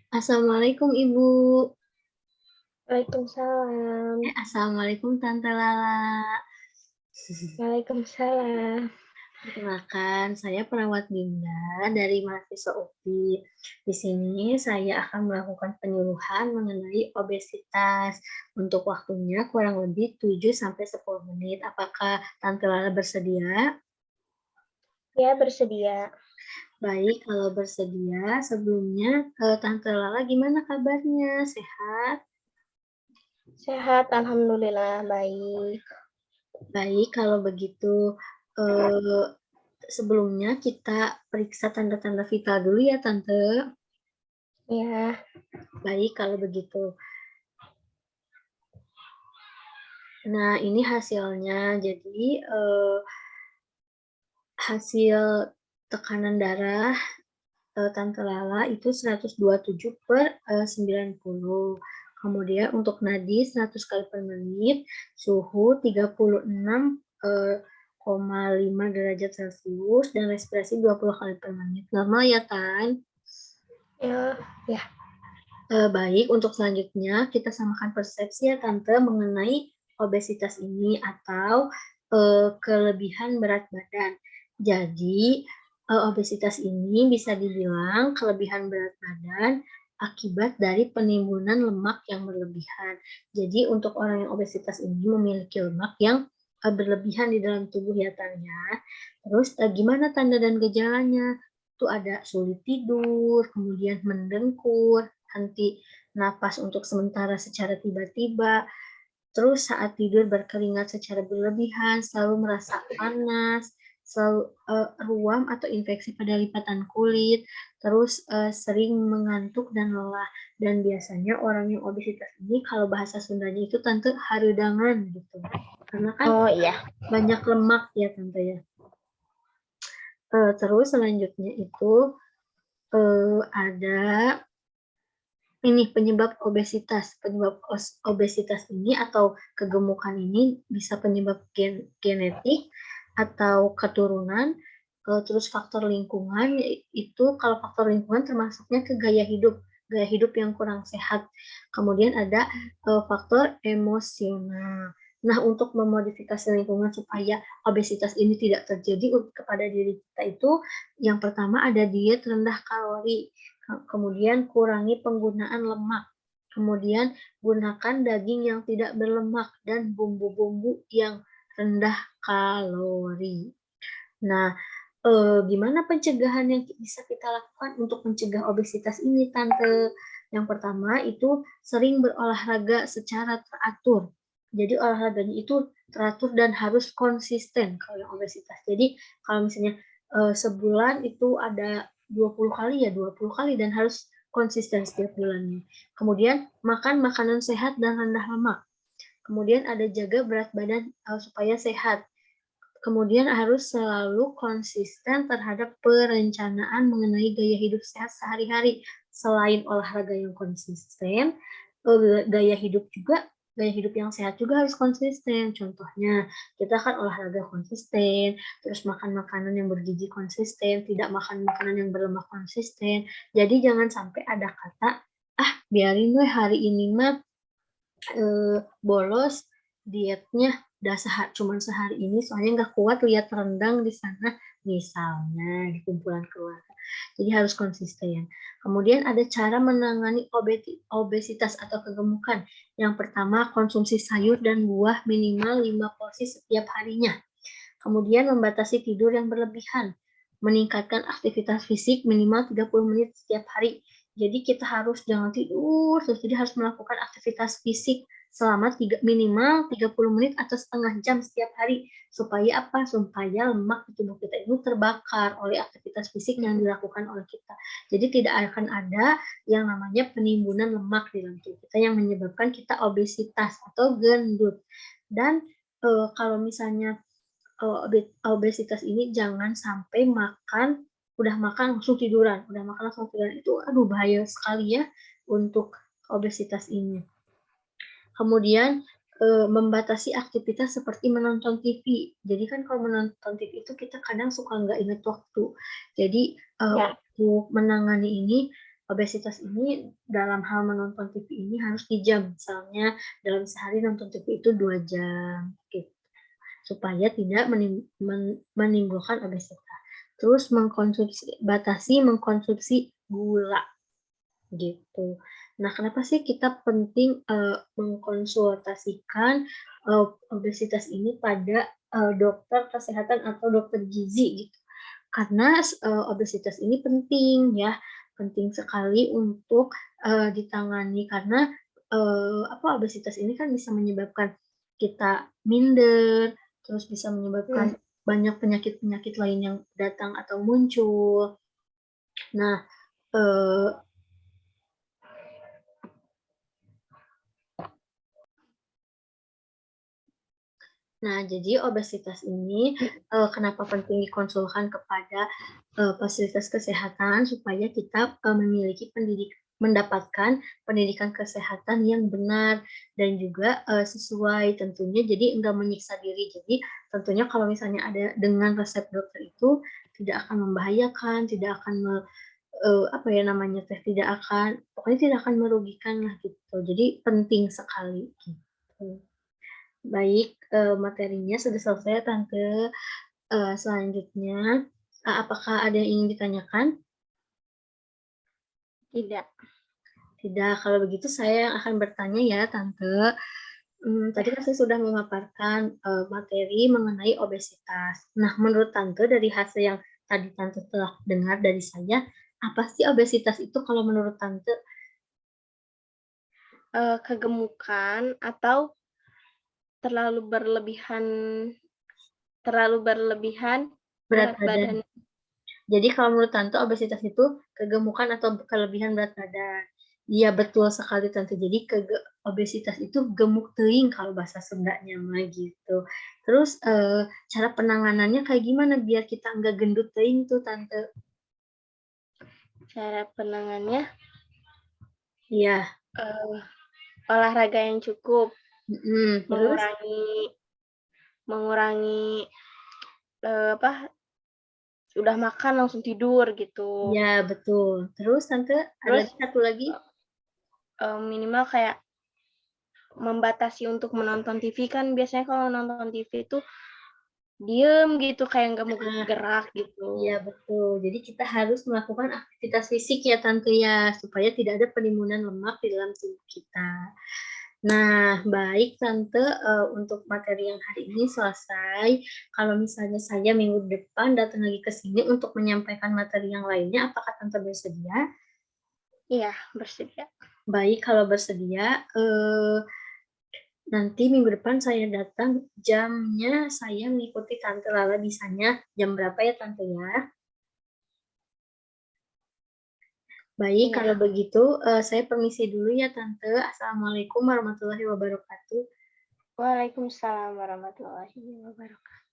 Assalamualaikum Ibu. Waalaikumsalam. Assalamualaikum Tante Lala. Waalaikumsalam. Perkenalkan, saya perawat Dinda dari mahasiswa UPI. Di sini saya akan melakukan penyuluhan mengenai obesitas. Untuk waktunya kurang lebih 7 sampai 10 menit. Apakah Tante Lala bersedia? Ya, bersedia. Baik, kalau bersedia, sebelumnya Tante Lala gimana kabarnya? Sehat? Sehat, alhamdulillah, baik. Baik, kalau begitu, eee, sebelumnya kita periksa tanda-tanda vital dulu ya, Tante. Ya, Baik, kalau begitu. Nah, ini hasilnya. Jadi, hasil tekanan darah, Tante Lala itu 127/90. Kemudian untuk nadi 100 kali per menit, suhu 36, 5 derajat Celcius, dan respirasi 20 kali per menit. Normal ya, Tan? ya, ya. Baik, untuk selanjutnya kita samakan persepsi ya Tante mengenai obesitas ini atau kelebihan berat badan. Jadi, obesitas ini bisa dibilang kelebihan berat badan akibat dari penimbunan lemak yang berlebihan. Jadi, untuk orang yang obesitas ini memiliki lemak yang berlebihan di dalam tubuh ya Tan ya. Terus, gimana tanda dan gejalanya? Itu ada sulit tidur, kemudian mendengkur, henti napas untuk sementara secara tiba-tiba, terus saat tidur berkeringat secara berlebihan, selalu merasa panas, selalu ruam atau infeksi pada lipatan kulit, terus sering mengantuk dan lelah. Dan biasanya orang yang obesitas ini kalau bahasa Sundanya itu Tante haredangan gitu. Karena kan Oh iya. banyak lemak ya Tante ya. Terus selanjutnya itu ada ini penyebab obesitas. Penyebab obesitas ini atau kegemukan ini bisa penyebab genetik atau keturunan, terus faktor lingkungan, itu kalau faktor lingkungan termasuknya ke gaya hidup yang kurang sehat. Kemudian ada faktor emosional. Nah, untuk memodifikasi lingkungan supaya obesitas ini tidak terjadi kepada diri kita itu, yang pertama ada diet rendah kalori. Kemudian kurangi penggunaan lemak, kemudian gunakan daging yang tidak berlemak dan bumbu-bumbu yang rendah kalori. Nah, gimana pencegahan yang bisa kita lakukan untuk mencegah obesitas ini, Tante? Yang pertama itu sering berolahraga secara teratur. Jadi olahraganya itu teratur dan harus konsisten kalau yang obesitas. Jadi kalau misalnya sebulan itu ada 20 kali ya 20 kali dan harus konsisten setiap bulannya. Kemudian makan makanan sehat dan rendah lemak. Kemudian ada jaga berat badan supaya sehat. Kemudian harus selalu konsisten terhadap perencanaan mengenai gaya hidup sehat sehari-hari. Selain olahraga yang konsisten, gaya hidup yang sehat juga harus konsisten. Contohnya, kita kan olahraga konsisten, terus makan makanan yang bergizi konsisten, tidak makan makanan yang berlemak konsisten. Jadi jangan sampai ada kata, ah biarin deh hari ini mah bolos dietnya cuman sehari ini soalnya nggak kuat lihat rendang di sana misalnya di kumpulan keluarga. Jadi harus konsisten. Kemudian ada cara menangani obesitas atau kegemukan. Yang pertama konsumsi sayur dan buah minimal 5 porsi setiap harinya. Kemudian membatasi tidur yang berlebihan. Meningkatkan aktivitas fisik minimal 30 menit setiap hari. Jadi kita harus jangan tidur terus, jadi harus melakukan aktivitas fisik selama minimal 30 menit atau setengah jam setiap hari. Supaya apa? Supaya lemak di tubuh kita itu terbakar oleh aktivitas fisik yang dilakukan oleh kita. Jadi tidak akan ada yang namanya penimbunan lemak di dalam tubuh kita yang menyebabkan kita obesitas atau gendut. Dan kalau misalnya obesitas ini jangan sampai udah makan langsung tiduran itu aduh bahaya sekali ya untuk obesitas ini. Kemudian membatasi aktivitas seperti menonton TV. Jadi kan kalau menonton TV itu kita kadang suka nggak ingat waktu. Jadi Ya. untuk menangani ini obesitas ini dalam hal menonton TV ini harus di jam, misalnya dalam sehari nonton TV itu 2 jam, gitu. Supaya tidak menimbulkan obesitas. Terus batasi mengkonsumsi gula, gitu. Nah, kenapa sih kita penting, mengkonsultasikan, obesitas ini pada, dokter kesehatan atau dokter gizi, gitu. Karena obesitas ini penting ya, penting sekali untuk, ditangani karena, obesitas ini kan bisa menyebabkan kita minder, terus bisa menyebabkan banyak penyakit-penyakit lain yang datang atau muncul. Nah, eee jadi obesitas ini, kenapa penting dikonsulkan kepada, fasilitas kesehatan supaya kita, mendapatkan pendidikan kesehatan yang benar dan juga, sesuai tentunya jadi enggak menyiksa diri. Jadi tentunya kalau misalnya ada dengan resep dokter itu tidak akan membahayakan, tidak akan pokoknya tidak akan merugikan lah gitu. Jadi penting sekali gitu. Baik, materinya sudah selesai ya, Tante. Selanjutnya, apakah ada yang ingin ditanyakan? Tidak. Tidak, kalau begitu saya yang akan bertanya ya, Tante. Tadi kan saya sudah memaparkan, materi mengenai obesitas. Nah, menurut Tante dari hasil yang tadi Tante telah dengar dari saya, apa sih obesitas itu kalau menurut Tante? Kegemukan atau terlalu berlebihan Berat berat badan. badan. Jadi kalau menurut Tante obesitas itu kegemukan atau kelebihan berat badan. Iya betul sekali Tante. Jadi obesitas itu gemuk teuing kalau bahasa Sundanya mah gitu. Terus, cara penanganannya kayak gimana biar kita enggak gendut teuing tuh Tante? Cara penanganannya, Iya, olahraga yang cukup, terus? mengurangi, udah makan langsung tidur gitu. Iya betul. Terus Tante, ada Terus, lagi satu lagi? minimal kayak membatasi untuk menonton TV, kan biasanya kalau nonton TV itu diem gitu, kayak nggak mau Nah, gerak gitu. iya betul. Jadi kita harus melakukan aktivitas fisik ya Tante ya, supaya tidak ada penimbunan lemak di dalam tubuh kita. Nah, baik Tante, untuk materi yang hari ini selesai. Kalau misalnya saya minggu depan datang lagi ke sini untuk menyampaikan materi yang lainnya, apakah Tante bersedia? Iya, bersedia. Baik, kalau bersedia, nanti minggu depan saya datang, jamnya saya mengikuti Tante Lala bisanya jam berapa ya Tante ya? Baik, Iya. kalau begitu, saya permisi dulu ya Tante. Assalamualaikum warahmatullahi wabarakatuh. Waalaikumsalam warahmatullahi wabarakatuh.